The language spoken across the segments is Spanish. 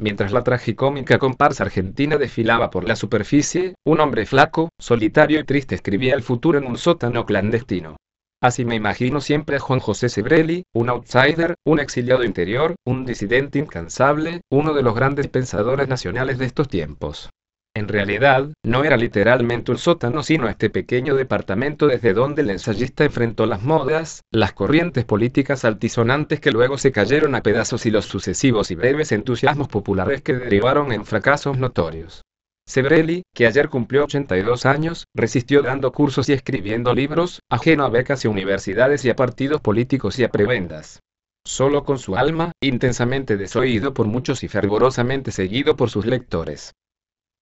mientras la tragicómica comparsa argentina desfilaba por la superficie, un hombre flaco, solitario y triste escribía el futuro en un sótano clandestino. Así me imagino siempre a Juan José Sebrelli, un outsider, un exiliado interior, un disidente incansable, uno de los grandes pensadores nacionales de estos tiempos. En realidad, no era literalmente un sótano sino este pequeño departamento desde donde el ensayista enfrentó las modas, las corrientes políticas altisonantes que luego se cayeron a pedazos y los sucesivos y breves entusiasmos populares que derivaron en fracasos notorios. Sebrelli, que ayer cumplió 82 años, resistió dando cursos y escribiendo libros, ajeno a becas y universidades y a partidos políticos y a prebendas. Solo con su alma, intensamente desoído por muchos y fervorosamente seguido por sus lectores.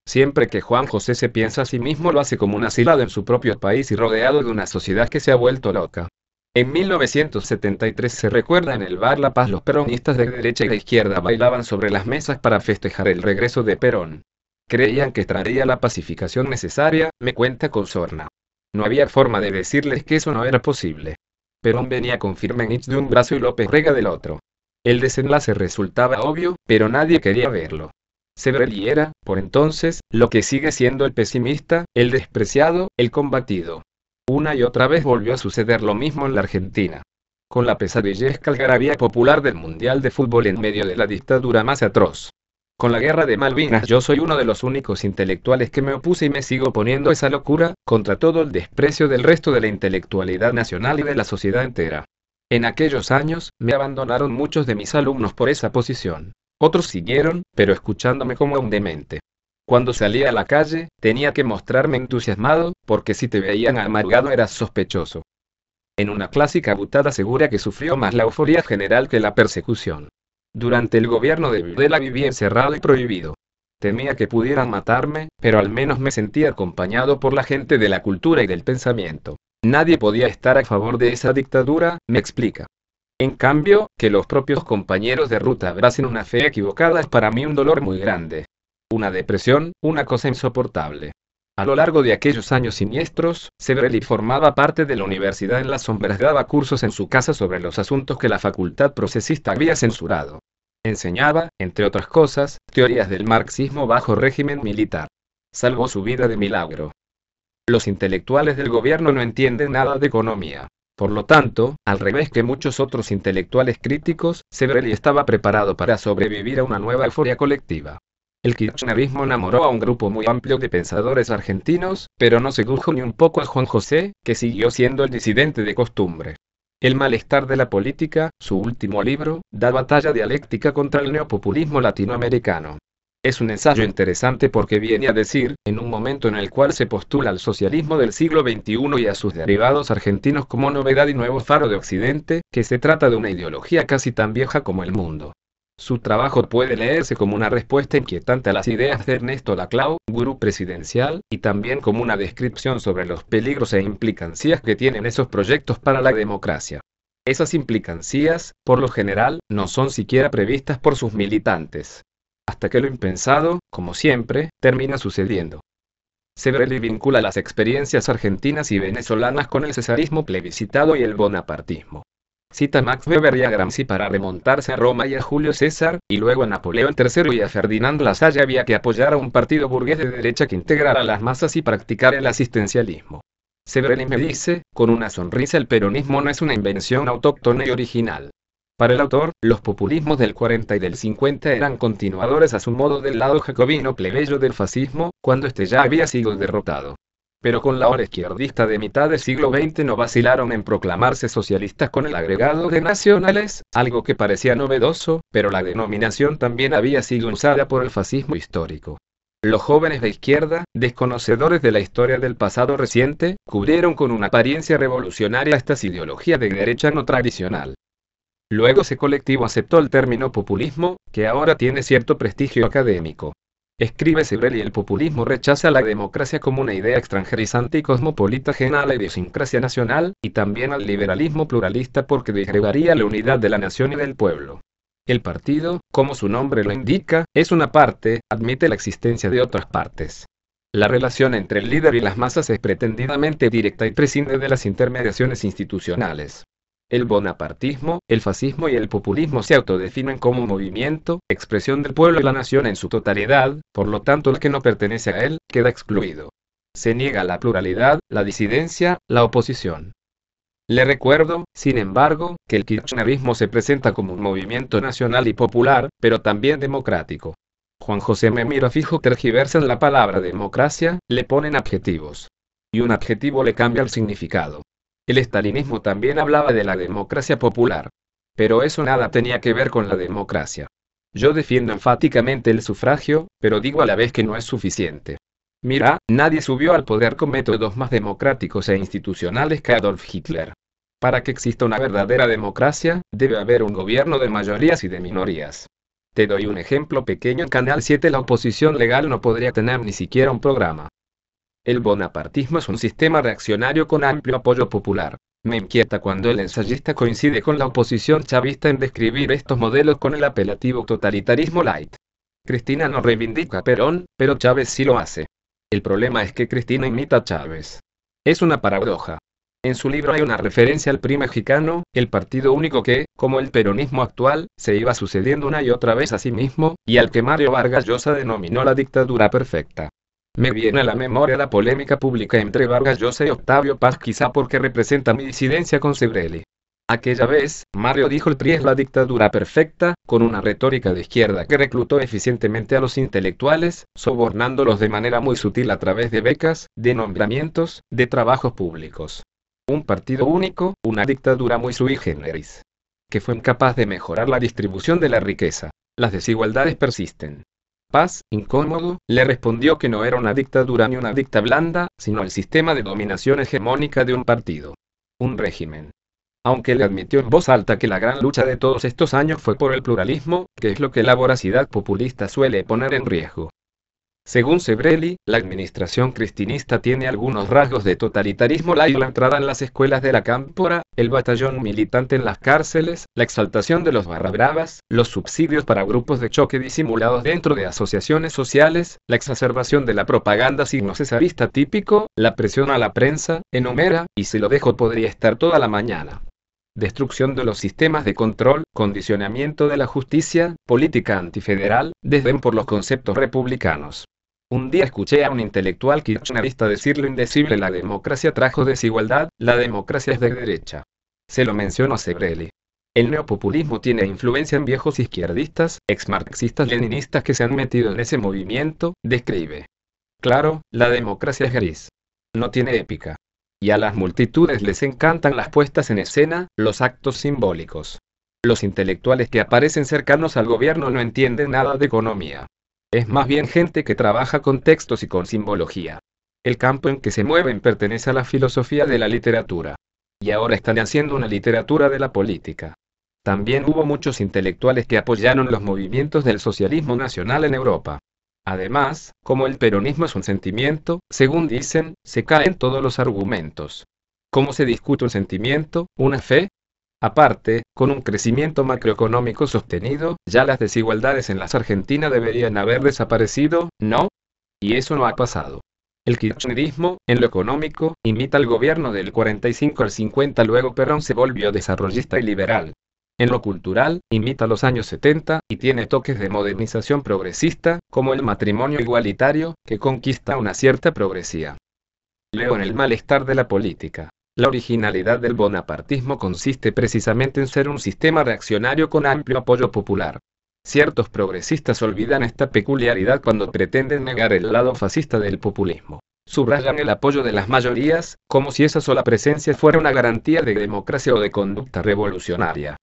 Siempre que Juan José se piensa a sí mismo lo hace como un asilado en su propio país y rodeado de una sociedad que se ha vuelto loca. En 1973 se recuerda en el bar La Paz los peronistas de derecha y de izquierda bailaban sobre las mesas para festejar el regreso de Perón. Creían que traería la pacificación necesaria, me cuenta con sorna. No había forma de decirles que eso no era posible. Perón venía con Firmenich de un brazo y López Rega del otro. El desenlace resultaba obvio, pero nadie quería verlo. Sebrelli era, por entonces, lo que sigue siendo el pesimista, el despreciado, el combatido. Una y otra vez volvió a suceder lo mismo en la Argentina. Con la pesadillesca algarabía popular del Mundial de Fútbol en medio de la dictadura más atroz. Con la guerra de Malvinas yo soy uno de los únicos intelectuales que me opuse y me sigo oponiendo a esa locura, contra todo el desprecio del resto de la intelectualidad nacional y de la sociedad entera. En aquellos años, me abandonaron muchos de mis alumnos por esa posición. Otros siguieron, pero escuchándome como un demente. Cuando salía a la calle, tenía que mostrarme entusiasmado, porque si te veían amargado eras sospechoso. En una clásica butada asegura que sufrió más la euforia general que la persecución. Durante el gobierno de Videla viví encerrado y prohibido. Temía que pudieran matarme, pero al menos me sentía acompañado por la gente de la cultura y del pensamiento. Nadie podía estar a favor de esa dictadura, me explica. En cambio, que los propios compañeros de ruta abracen una fe equivocada es para mí un dolor muy grande. Una depresión, una cosa insoportable. A lo largo de aquellos años siniestros, Sebrelli formaba parte de la universidad en las sombras, daba cursos en su casa sobre los asuntos que la facultad procesista había censurado. Enseñaba, entre otras cosas, teorías del marxismo bajo régimen militar. Salvó su vida de milagro. Los intelectuales del gobierno no entienden nada de economía. Por lo tanto, al revés que muchos otros intelectuales críticos, Sebrelli estaba preparado para sobrevivir a una nueva euforia colectiva. El kirchnerismo enamoró a un grupo muy amplio de pensadores argentinos, pero no sedujo ni un poco a Juan José, que siguió siendo el disidente de costumbre. El malestar de la política, su último libro, da batalla dialéctica contra el neopopulismo latinoamericano. Es un ensayo interesante porque viene a decir, en un momento en el cual se postula al socialismo del siglo XXI y a sus derivados argentinos como novedad y nuevo faro de Occidente, que se trata de una ideología casi tan vieja como el mundo. Su trabajo puede leerse como una respuesta inquietante a las ideas de Ernesto Laclau, gurú presidencial, y también como una descripción sobre los peligros e implicancias que tienen esos proyectos para la democracia. Esas implicancias, por lo general, no son siquiera previstas por sus militantes. Hasta que lo impensado, como siempre, termina sucediendo. Sebrelli vincula las experiencias argentinas y venezolanas con el cesarismo plebiscitado y el bonapartismo. Cita a Max Weber y a Gramsci para remontarse a Roma y a Julio César, y luego a Napoleón III y a Ferdinand Lasalle había que apoyar a un partido burgués de derecha que integrara a las masas y practicara el asistencialismo. Sebrelli me dice, con una sonrisa: el peronismo no es una invención autóctona y original. Para el autor, los populismos del 40 y del 50 eran continuadores a su modo del lado jacobino plebeyo del fascismo, cuando este ya había sido derrotado. Pero con la ola izquierdista de mitad del siglo XX no vacilaron en proclamarse socialistas con el agregado de nacionales, algo que parecía novedoso, pero la denominación también había sido usada por el fascismo histórico. Los jóvenes de izquierda, desconocedores de la historia del pasado reciente, cubrieron con una apariencia revolucionaria estas ideologías de derecha no tradicional. Luego ese colectivo aceptó el término populismo, que ahora tiene cierto prestigio académico. Escribe Sebrelli: el populismo rechaza la democracia como una idea extranjerizante y cosmopolita ajena a la idiosincrasia nacional, y también al liberalismo pluralista porque degradaría la unidad de la nación y del pueblo. El partido, como su nombre lo indica, es una parte, admite la existencia de otras partes. La relación entre el líder y las masas es pretendidamente directa y prescinde de las intermediaciones institucionales. El bonapartismo, el fascismo y el populismo se autodefinen como movimiento, expresión del pueblo y la nación en su totalidad, por lo tanto el que no pertenece a él, queda excluido. Se niega la pluralidad, la disidencia, la oposición. Le recuerdo, sin embargo, que el kirchnerismo se presenta como un movimiento nacional y popular, pero también democrático. Juan José me mira fijo, tergiversan la palabra democracia, le ponen adjetivos. Y un adjetivo le cambia el significado. El estalinismo también hablaba de la democracia popular. Pero eso nada tenía que ver con la democracia. Yo defiendo enfáticamente el sufragio, pero digo a la vez que no es suficiente. Mira, nadie subió al poder con métodos más democráticos e institucionales que Adolf Hitler. Para que exista una verdadera democracia, debe haber un gobierno de mayorías y de minorías. Te doy un ejemplo pequeño. En Canal 7 la oposición legal no podría tener ni siquiera un programa. El bonapartismo es un sistema reaccionario con amplio apoyo popular. Me inquieta cuando el ensayista coincide con la oposición chavista en describir estos modelos con el apelativo totalitarismo light. Cristina no reivindica a Perón, pero Chávez sí lo hace. El problema es que Cristina imita a Chávez. Es una paradoja. En su libro hay una referencia al PRI mexicano, el partido único que, como el peronismo actual, se iba sucediendo una y otra vez a sí mismo, y al que Mario Vargas Llosa denominó la dictadura perfecta. Me viene a la memoria la polémica pública entre Vargas Llosa y Octavio Paz, quizá porque representa mi disidencia con Sebrelli. Aquella vez, Mario dijo el PRI es la dictadura perfecta, con una retórica de izquierda que reclutó eficientemente a los intelectuales, sobornándolos de manera muy sutil a través de becas, de nombramientos, de trabajos públicos. Un partido único, una dictadura muy sui generis. Que fue incapaz de mejorar la distribución de la riqueza. Las desigualdades persisten. Paz, incómodo, le respondió que no era una dictadura ni una dicta blanda, sino el sistema de dominación hegemónica de un partido. Un régimen. Aunque le admitió en voz alta que la gran lucha de todos estos años fue por el pluralismo, que es lo que la voracidad populista suele poner en riesgo. Según Sebrelli, la administración cristinista tiene algunos rasgos de totalitarismo light: la entrada en las escuelas de la cámpora, el batallón militante en las cárceles, la exaltación de los barra bravas, los subsidios para grupos de choque disimulados dentro de asociaciones sociales, la exacerbación de la propaganda signo cesarista típico, la presión a la prensa, enumera, y si lo dejo podría estar toda la mañana. Destrucción de los sistemas de control, condicionamiento de la justicia, política antifederal, desdén por los conceptos republicanos. Un día escuché a un intelectual kirchnerista decir lo indecible: la democracia trajo desigualdad, la democracia es de derecha. Se lo mencionó a Sebrelli. El neopopulismo tiene influencia en viejos izquierdistas, exmarxistas leninistas que se han metido en ese movimiento, describe. Claro, la democracia es gris. No tiene épica. Y a las multitudes les encantan las puestas en escena, los actos simbólicos. Los intelectuales que aparecen cercanos al gobierno no entienden nada de economía. Es más bien gente que trabaja con textos y con simbología. El campo en que se mueven pertenece a la filosofía de la literatura. Y ahora están haciendo una literatura de la política. También hubo muchos intelectuales que apoyaron los movimientos del socialismo nacional en Europa. Además, como el peronismo es un sentimiento, según dicen, se caen todos los argumentos. ¿Cómo se discute un sentimiento, una fe? Aparte, con un crecimiento macroeconómico sostenido, ya las desigualdades en la Argentina deberían haber desaparecido, ¿no? Y eso no ha pasado. El kirchnerismo, en lo económico, imita al gobierno del 45 al 50, luego Perón se volvió desarrollista y liberal. En lo cultural, imita los años 70, y tiene toques de modernización progresista, como el matrimonio igualitario, que conquista una cierta progresía. Leo en el malestar de la política. La originalidad del bonapartismo consiste precisamente en ser un sistema reaccionario con amplio apoyo popular. Ciertos progresistas olvidan esta peculiaridad cuando pretenden negar el lado fascista del populismo. Subrayan el apoyo de las mayorías, como si esa sola presencia fuera una garantía de democracia o de conducta revolucionaria.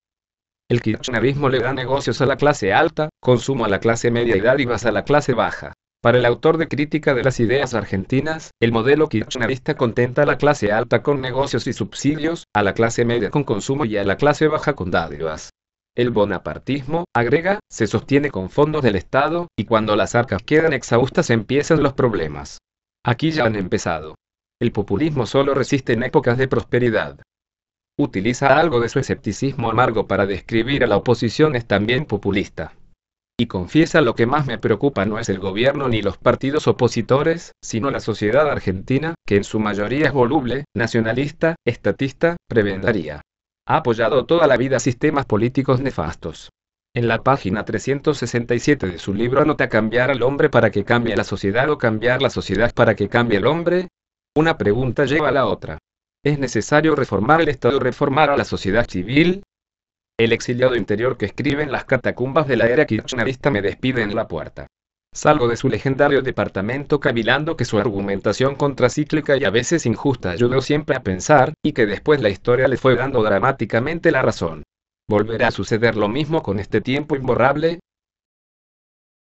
El kirchnerismo le da negocios a la clase alta, consumo a la clase media y dádivas a la clase baja. Para el autor de Crítica de las Ideas Argentinas, el modelo kirchnerista contenta a la clase alta con negocios y subsidios, a la clase media con consumo y a la clase baja con dádivas. El bonapartismo, agrega, se sostiene con fondos del Estado, y cuando las arcas quedan exhaustas empiezan los problemas. Aquí ya han empezado. El populismo solo resiste en épocas de prosperidad. Utiliza algo de su escepticismo amargo para describir a la oposición es también populista. Y confiesa: lo que más me preocupa no es el gobierno ni los partidos opositores, sino la sociedad argentina, que en su mayoría es voluble, nacionalista, estatista, prebendaria. Ha apoyado toda la vida sistemas políticos nefastos. En la página 367 de su libro anota cambiar al hombre para que cambie la sociedad o cambiar la sociedad para que cambie el hombre. Una pregunta lleva a la otra. ¿Es necesario reformar el Estado o reformar a la sociedad civil? El exiliado interior que escribe en las catacumbas de la era kirchnerista me despide en la puerta. Salgo de su legendario departamento cavilando que su argumentación contracíclica y a veces injusta ayudó siempre a pensar, y que después la historia le fue dando dramáticamente la razón. ¿Volverá a suceder lo mismo con este tiempo imborrable?